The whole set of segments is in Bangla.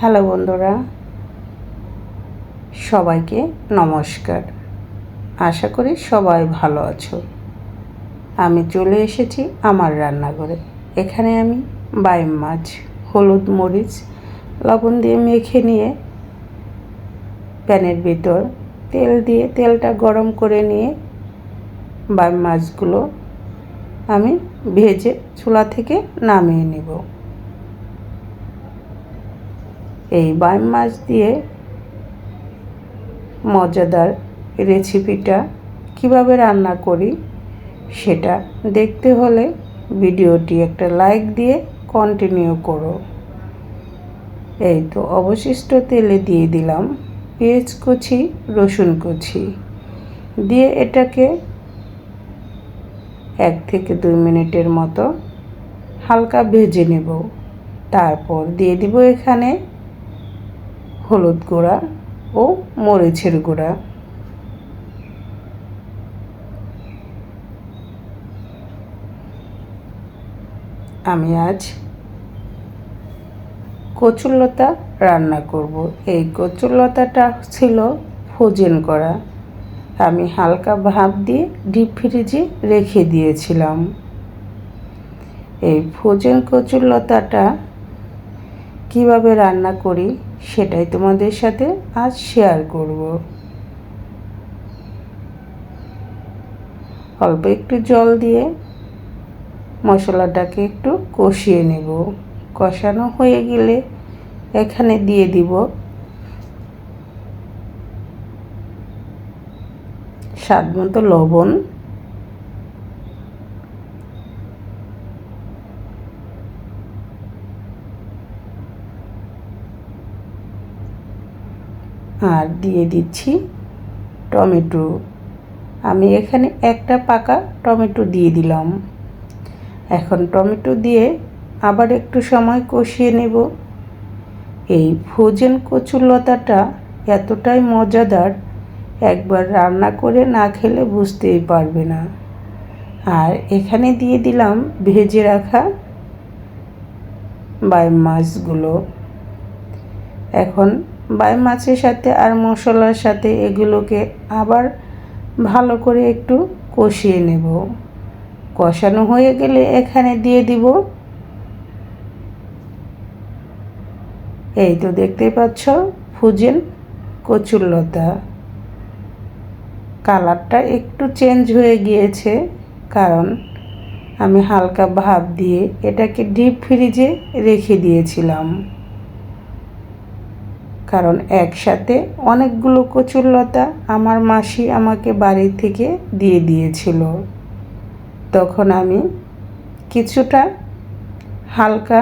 হ্যালো বন্ধুরা, সবাইকে নমস্কার। আশা করি সবাই ভালো আছো। আমি চলে এসেছি আমার রান্নাঘরে। এখানে আমি বাইম মাছ হলুদ মরিচ লবণ দিয়ে মেখে নিয়ে প্যানের ভিতর তেল দিয়ে তেলটা গরম করে নিয়ে বাইম মাছগুলো আমি ভেজে চুলা থেকে নামিয়ে নেব। এই বাইম মাছ দিয়ে মজাদার রেসিপিটা কিভাবে রান্না করি সেটা দেখতে হলে ভিডিওটি একটা লাইক দিয়ে কন্টিনিউ করো। এই তো অবশিষ্ট তেলে দিয়ে দিলাম পেঁয়াজ কুচি, রসুন কুচি দিয়ে এটাকে 1 থেকে 2 মিনিটের মতো হালকা ভেজে নেব। তারপর দিয়ে দিব এখানে হলুদ গুঁড়া ও মরিচের গুঁড়া। আমি আজ কচুরলতা রান্না করব। এই কচুরলতাটা ছিল ফ্রোজেন করা। আমি হালকা ভাপ দিয়ে ডিপ ফ্রিজে রেখে দিয়েছিলাম। এই ফ্রোজেন কচুরলতাটা কিভাবে রান্না করি সেটাই তোমাদের সাথে আজ শেয়ার করব। অল্প একটু জল দিয়ে মশলাটাকে একটু কষিয়ে নেব। কষানো হয়ে গেলে এখানে দিয়ে দিব স্বাদ মতো লবণ, আর দিয়ে দিচ্ছি টমেটো। আমি এখানে একটা পাকা টমেটো দিয়ে দিলাম। এখন টমেটো দিয়ে আবার একটু সময় কষিয়ে নেব। এই ফ্রোজেন কচুরলতাটা এতটাই মজাদার, একবার রান্না করে না খেলে বুঝতেই পারবে না। আর এখানে দিয়ে দিলাম ভেজে রাখা বাইম মাছগুলো। এখন বাইম মাছের সাথে আর মশলার সাথে এগুলোকে আবার ভালো করে একটু কষিয়ে নেব। কষানো হয়ে গেলে এখানে দিয়ে দিব, এই তো দেখতেই পাচ্ছ ফ্রোজেন কচুরলতা। কালারটা একটু চেঞ্জ হয়ে গিয়েছে কারণ আমি হালকা ভাপ দিয়ে এটাকে ডিপ ফ্রিজে রেখে দিয়েছিলাম। কারণ একসাথে অনেকগুলো কচুরলতা আমার মাসি আমাকে বাড়ি থেকে দিয়ে দিয়েছিল। তখন আমি কিছুটা হালকা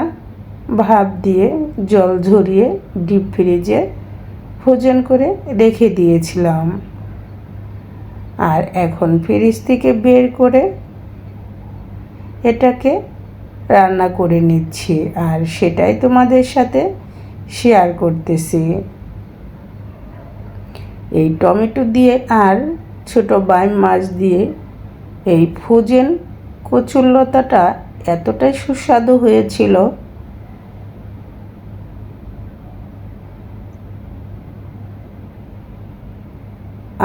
ভাপ দিয়ে জল ঝরিয়ে ডিপ ফ্রিজে ফ্রোজেন করে রেখে দিয়েছিলাম। আর এখন ফ্রিজ থেকে বের করে এটাকে রান্না করে নিচ্ছি, আর সেটাই তোমাদের সাথে শেয়ার করতেছি। এই টমেটো দিয়ে আর ছোট বাইম মাছ দিয়ে এই ফ্রোজেন কচুরলতাটা এতটাই সুস্বাদু হয়েছিল।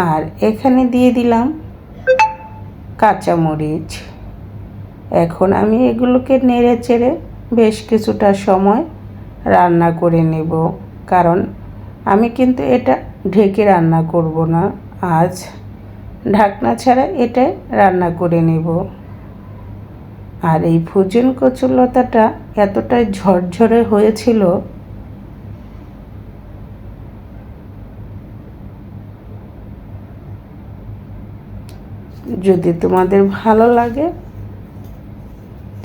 আর এখানে দিয়ে দিলাম কাঁচামরিচ। এখন আমি এগুলোকে নেড়ে চেড়ে বেশ কিছুটা সময় রান্না করে নেব, কারণ আমি কিন্তু এটা ঢেকে রান্না করব না। আজ ঢাকনা ছাড়া এটাই রান্না করে নেব। আর এই ফ্রোজেন কচুরলতাটা এতটাই ঝরঝরে হয়েছিল, যদি তোমাদের ভালো লাগে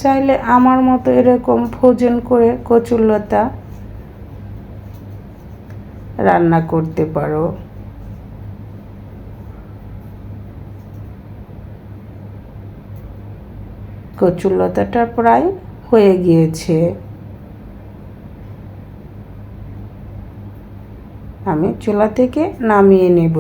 চাইলে আমার মতো এরকম ফ্রোজেন করে কচুরলতা রান্না করতে পারো। কচুরলতাটা প্রায় হয়ে গিয়েছে। আমি চুলা থেকে নামিয়ে নেব।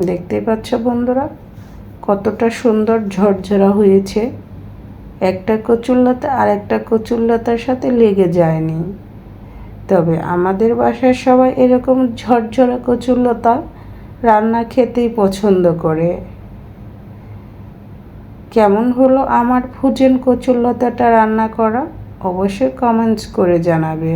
দেখতেই পাচ্ছ বন্ধুরা কতটা সুন্দর ঝরঝরা হয়েছে। একটা কচুরলতা আর একটা কচুরলতার সাথে লেগে যায়নি। তবে আমাদের বাসার সবাই এরকম ঝরঝরা কচুরলতা রান্না খেতেই পছন্দ করে। কেমন হলো আমার ভুজেন কচুরলতাটা রান্না করা অবশ্যই কমেন্টস করে জানাবে।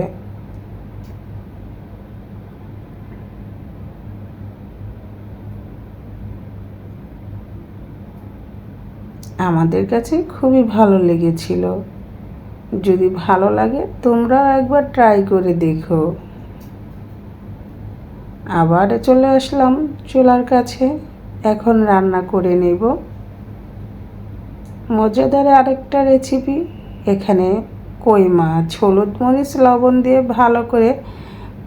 আমাদের কাছে খুবই ভালো লেগেছিল। যদি ভালো লাগে তোমরাও একবার ট্রাই করে দেখো। আবার চলে আসলাম চুলার কাছে, এখন রান্না করে নেব মজাদার আরেকটা রেসিপি। এখানে কই মাছ হলুদ মরিচ লবণ দিয়ে ভালো করে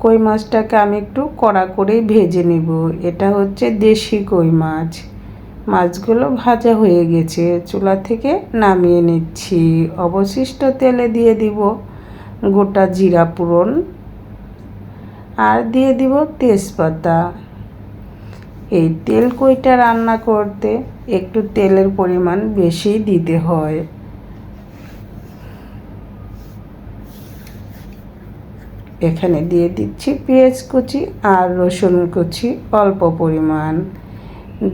কই মাছটাকে আমি একটু কড়া করেই ভেজে নেব। এটা হচ্ছে দেশি কই মাছ। মাছগুলো ভাজা হয়ে গেছে, চুলা থেকে নামিয়ে নিচ্ছি। অবশিষ্ট তেলে দিয়ে দিব গোটা জিরা ফোড়ন আর দিয়ে দিব তেজপাতা। এই তেল কইটা রান্না করতে একটু তেলের পরিমাণ বেশি দিতে হয়। এখানে দিয়ে দিচ্ছি পেঁয়াজ কুচি আর রসুন কুচি অল্প পরিমাণ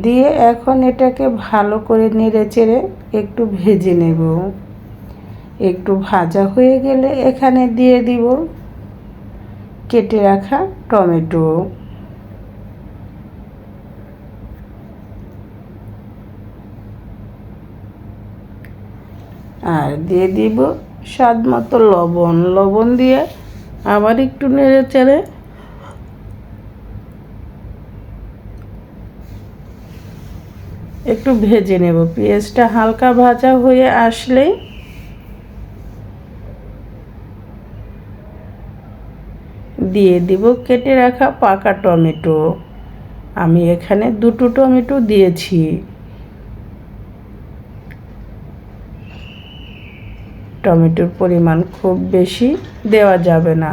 দিয়ে এখন এটাকে ভালো করে নেড়েচেড়ে একটু ভেজে নেব। একটু ভাজা হয়ে গেলে এখানে দিয়ে দিব কেটে রাখা টমেটো। আর দিয়ে দিব স্বাদ মতো লবণ দিয়ে আবার একটু নেড়েচেড়ে একটু ভেজে নেব। পেঁয়াজটা হালকা ভাজা হয়ে আসলেই দিয়ে দিব কেটে রাখা পাকা টমেটো। আমি এখানে দুটো টমেটো দিয়েছি। টমেটোর পরিমাণ খুব বেশি দেওয়া যাবে না,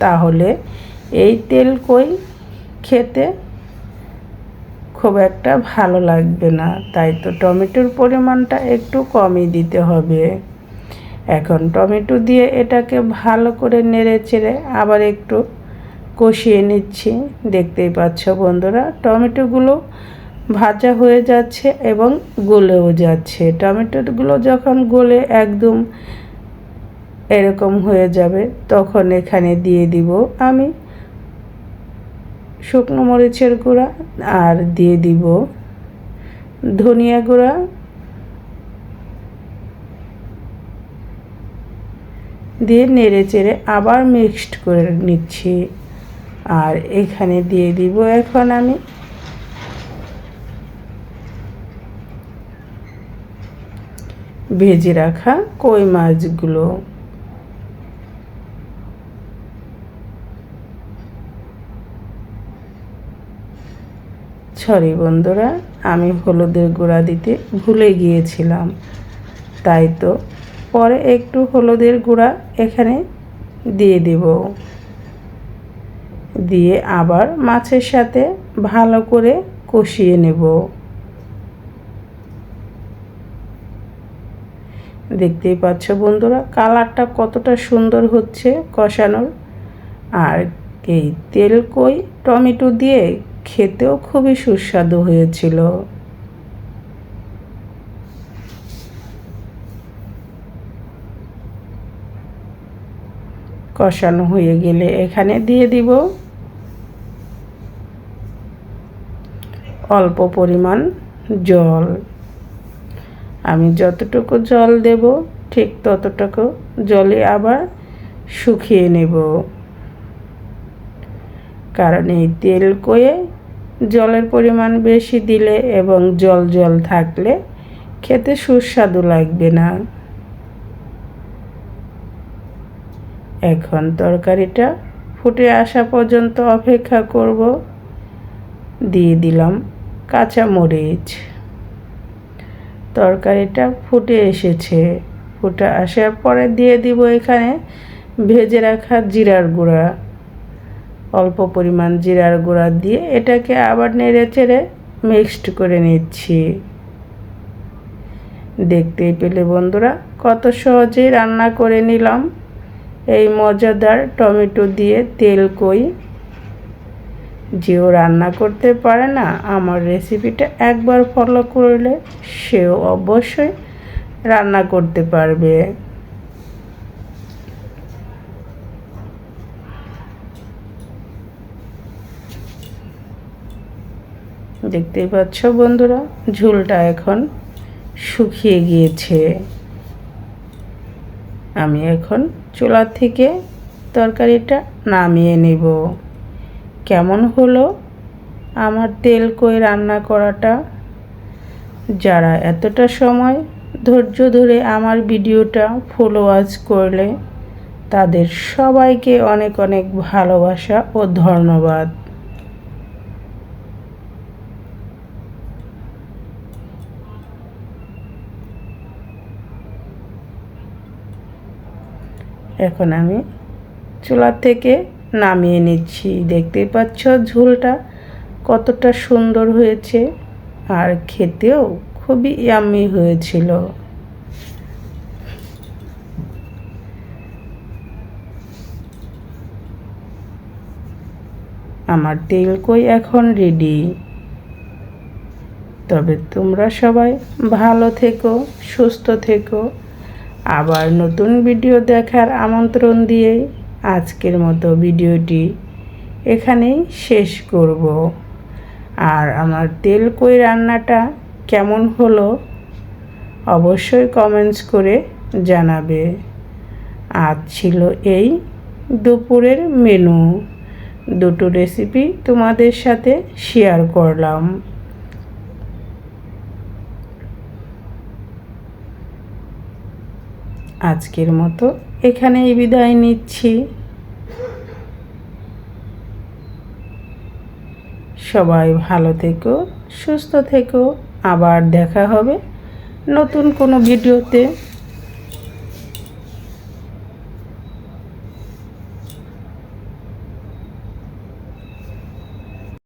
তাহলে এই তেল কই খেতে খুব একটা ভালো লাগবে না। তাই তো টমেটোর পরিমাণটা একটু কমই দিতে হবে। এখন টমেটো দিয়ে এটাকে ভালো করে নেড়েচেড়ে আবার একটু কষিয়ে নিচ্ছি। দেখতেই পাচ্ছ বন্ধুরা টমেটোগুলো ভাজা হয়ে যাচ্ছে এবং গলেও যাচ্ছে। টমেটোগুলো যখন গলে একদম এরকম হয়ে যাবে তখন এখানে দিয়ে দিব আমি শুকনো মরিচের গুঁড়া আর দিয়ে দিব ধনিয়া গুঁড়া। দিয়ে নেড়েচেড়ে আবার মিক্সড করে নিচ্ছি। আর এখানে দিয়ে দিব এখন আমি ভেজে রাখা কই মাছগুলো। সরি বন্ধুরা, আমি হলুদের গুঁড়া দিতে ভুলে গিয়েছিলাম, তাই তো পরে একটু হলুদের গুঁড়া এখানে দিয়ে দেব। দিয়ে আবার মাছের সাথে ভালো করে কষিয়ে নেব। দেখতেই পাচ্ছ বন্ধুরা কালারটা কতটা সুন্দর হচ্ছে কষানোর। আর এই তেল কই টমেটো দিয়ে খেতেও খুবই সুস্বাদু হয়েছিল। কষানো হয়ে গেলে এখানে দিয়ে দিব অল্প পরিমাণ জল। আমি যতটুকু জল দেব ঠিক ততটুকু জলে আবার শুকিয়ে নেব, কারণ এই তেল কয়ে জলের পরিমাণ বেশি দিলে এবং জল জল থাকলে খেতে সুস্বাদু লাগবে না। এখন তরকারিটা ফুটে আসা পর্যন্ত অপেক্ষা করব। দিয়ে দিলাম কাঁচা মরিচ। তরকারিটা ফুটে এসেছে। ফুটে আসার পরে দিয়ে দিব এখানে ভেজে রাখা জিরার গুঁড়া। অল্প পরিমাণ জিরার গুঁড়া দিয়ে এটাকে আবার নেড়ে চেড়ে মিক্সড করে নিচ্ছি। দেখতেই পেলে বন্ধুরা কত সহজেই রান্না করে নিলাম এই মজাদার টমেটো দিয়ে তেল কই। যেও রান্না করতে পারে না আমার রেসিপিটা একবার ফলো করলে সেও অবশ্যই রান্না করতে পারবে। দেখতেই পাচ্ছ বন্ধুরা ঝোলটা এখন শুকিয়ে গিয়েছে। আমি এখন চুলা থেকে তরকারিটা নামিয়ে নেব। কেমন হলো আমার তেল কই রান্না করাটা? যারা এতটা সময় ধৈর্য ধরে আমার ভিডিওটা ফলো ওয়াচ করলে তাদের সবাইকে অনেক অনেক ভালোবাসা ও ধন্যবাদ। এখন আমি চুলা থেকে নামিয়ে নিচ্ছি। দেখতেই পাচ্ছ ঝোলটা কতটা সুন্দর হয়েছে আর খেতেও খুবই ইয়াম্মি হয়েছিল। আমার তেল কই এখন রেডি। তবে তোমরা সবাই ভালো থেকো, সুস্থ থেকো। আবার নতুন ভিডিও দেখার আমন্ত্রণ দিয়ে আজকের মতো ভিডিওটি এখানেই শেষ করব। আর আমার তেল কই রান্নাটা কেমন হলো অবশ্যই কমেন্টস করে জানাবে। আজ ছিল এই দুপুরের মেনু। দুটো রেসিপি তোমাদের সাথে শেয়ার করলাম। আজকের মতো এখানেই বিদায় নিচ্ছি। সবাই ভালো থেকো, সুস্থ থেকো। আবার দেখা হবে নতুন কোনো ভিডিওতে।